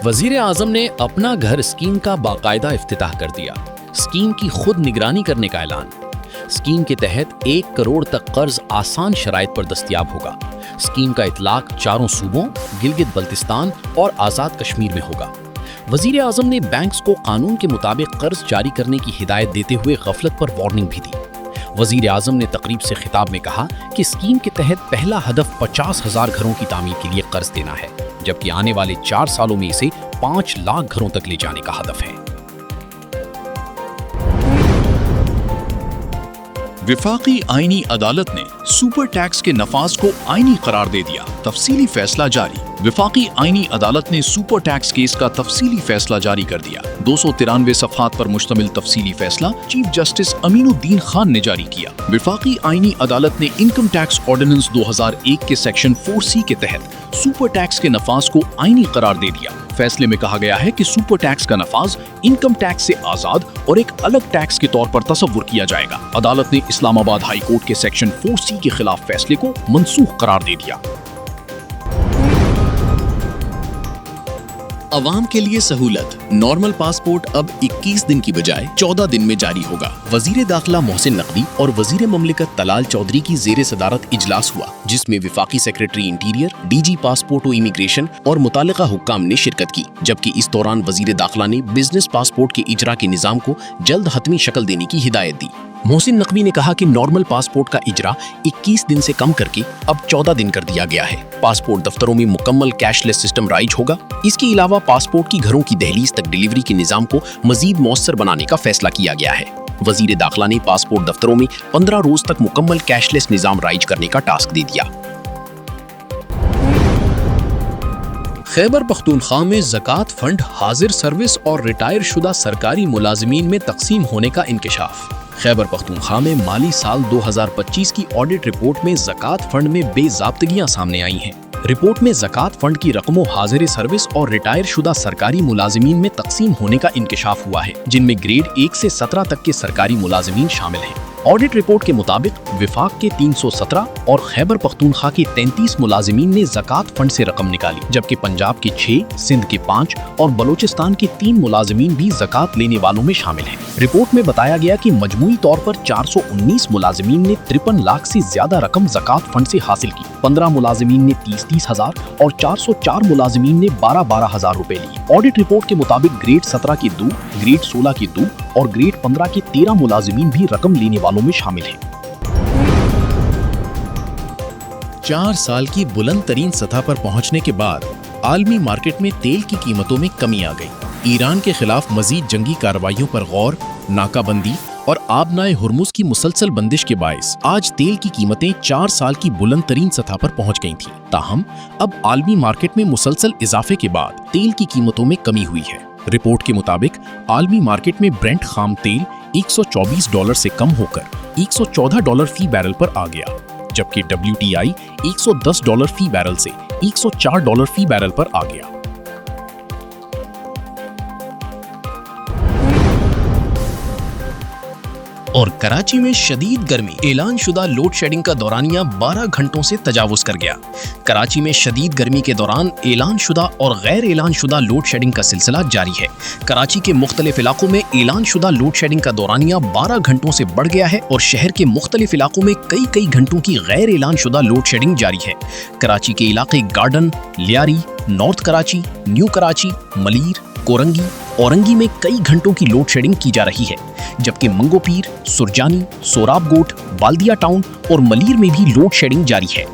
वजीर आजम ने अपना घर स्कीम का बाकायदा इफ्तिताह कर दिया। स्कीम की खुद निगरानी करने का ऐलान। स्कीम के तहत 1 करोड़ तक कर्ज आसान शराइत पर दस्तयाब होगा। स्कीम का इतलाक 4 सूबों गिलगित बल्तिस्तान और आज़ाद कश्मीर में होगा। वजीर आजम ने बैंक्स को कानून के मुताबिक कर्ज जारी करने की हिदायत देते हुए गफलत पर वार्निंग भी दी। वजीर आजम ने तकरीब से खिताब में कहा कि स्कीम के तहत पहला हदफ 50,000 घरों की तामीर के लिए कर्ज देना है, जबकि आने वाले 4 सालों में इसे 5 लाख घरों तक ले जाने का हदफ है। विफाकी आईनी अदालत ने सुपर टैक्स के नफाज को आईनी करार दे दिया। तफसीली फैसला जारी। विफाकी आईनी अदालत ने सुपर टैक्स केस का तफसीली फैसला जारी कर दिया। 293 सफ़हात पर मुश्तमिल तफसीली फैसला चीफ जस्टिस अमीनुद्दीन खान ने जारी किया। विफाकी आईनी अदालत ने इनकम टैक्स ऑर्डिनेंस 2001 के सेक्शन 4C के तहत सुपर टैक्स के नफाज को आईनी करार दे दिया। फैसले में कहा गया है कि सुपर टैक्स का नफाज इनकम टैक्स से आजाद और एक अलग टैक्स के तौर पर तसव्वुर किया जाएगा। अदालत ने इस्लामाबाद हाई कोर्ट के सेक्शन 4C के खिलाफ फैसले को मनसूख करार दे दिया। अवाम के लिए सहूलत। नॉर्मल पासपोर्ट अब 21 दिन की बजाय 14 दिन में जारी होगा। वजीर दाखिला मोहसिन नकवी और वजीर ममलिकत तलाल चौधरी की जेर सदारत इजलास हुआ, जिसमें विफाकी सेक्रेटरी इंटीरियर, डीजी पासपोर्ट और इमिग्रेशन और मुतालिका हुक्काम ने शिरकत की। जबकि इस दौरान वजीर दाखिला ने बिजनेस पासपोर्ट के इजरा के निज़ाम को जल्द हतमी शक्ल देने की हिदायत दी। मोहसिन नकवी ने कहा कि नॉर्मल पासपोर्ट का इजरा 21 दिन से कम करके अब 14 दिन कर दिया गया है। पासपोर्ट दफ्तरों में मुकम्मल कैशलेस सिस्टम राइज होगा। इसके अलावा पासपोर्ट की घरों की दहलीज तक डिलीवरी के निज़ाम को मजीद मौसर बनाने का फैसला किया गया है। वजीर दाखिला ने पासपोर्ट दफ्तरों में 15 रोज तक मुकम्मल कैशलेस निज़ाम राइज करने का टास्क दे दिया। खैबर पख्तूनख्वा में ज़कात फंड हाजिर सर्विस और रिटायर शुदा सरकारी मुलाजिमीन में तकसीम होने का इंकशाफ। खैबर पख्तूनख्वा में माली साल 2025 की ऑडिट रिपोर्ट में ज़कात फंड में बेज़ाब्तगियां सामने आई हैं। रिपोर्ट में ज़कात फंड की रकमों हाजिर सर्विस और रिटायर शुदा सरकारी मुलाजिमीन में तकसीम होने का इंकशाफ हुआ है, जिनमें ग्रेड 1 से 17 तक के सरकारी मुलाजिमीन शामिल हैं। ऑडिट रिपोर्ट के मुताबिक विफाक के 317 और खैबर पख्तूनख्वा के 33 मुलाजिमीन ने ज़कात फंड से रकम निकाली, जबकि पंजाब के 6, सिंध के 5 और बलोचिस्तान के 3 मुलाजिमीन भी ज़कात लेने वालों में शामिल हैं। रिपोर्ट में बताया गया कि मजमूई तौर पर 419 मुलाजिमीन ने 53 लाख से ज्यादा रकम ज़कात फंड से हासिल की। 15 मुलाजिमीन ने 30-30 हजार और 404 मुलाजिमीन ने 12-12 हजार रुपए लिए। ऑडिट रिपोर्ट के मुताबिक ग्रेड 17 के 2, ग्रेड 16 के 2 और ग्रेड 15 के 13 मुलाजिमीन भी रकम लेने वालों में शामिल हैं। 4 साल की बुलंद तरीन सतह पर पहुंचने के बाद आलमी मार्केट में तेल की कीमतों में कमी आ गई। ईरान के खिलाफ मजीद जंगी कार्रवाइयों पर गौर, नाकाबंदी और आबनाए हुर्मुज की मुसलसल बंदिश के बायस आज तेल की कीमतें 4 साल की बुलंद तरीन सतह पर पहुंच गई थीं। ताहम अब आलमी मार्केट में मुसलसल इजाफे के बाद तेल की कीमतों में कमी हुई है। रिपोर्ट के मुताबिक आलमी मार्केट में ब्रेंट खाम तेल $124 से कम होकर $114 फी बैरल पर आ गया, जबकि WTI $110 फी बैरल से $104 फी बैरल पर आ गया। और कराची में शदीद गर्मी। ऐलान शुदा लोड शेडिंग का दौरानिया 12 घंटों से तजावुज कर गया। कराची में शदीद गर्मी के दौरान ऐलान शुदा और गैर ऐलान शुदा लोड शेडिंग का सिलसिला जारी है। कराची के मुख्तलिफ इलाकों में ऐलान शुदा लोड शेडिंग का दौरानिया 12 घंटों से बढ़ गया है और शहर के मुख्तलिफ इलाकों में कई घंटों की गैर ऐलान शुदा लोड शेडिंग जारी है। कराची के इलाके garden, Lyari, north Karachi, new Karachi, Malir, Korangi, Orangi में कई घंटों की लोड शेडिंग की जा रही है, जबकि मंगोपीर, सुरजानी, सोराब गोट, बाल्दिया टाउन और मलीर में भी लोड शेडिंग जारी है।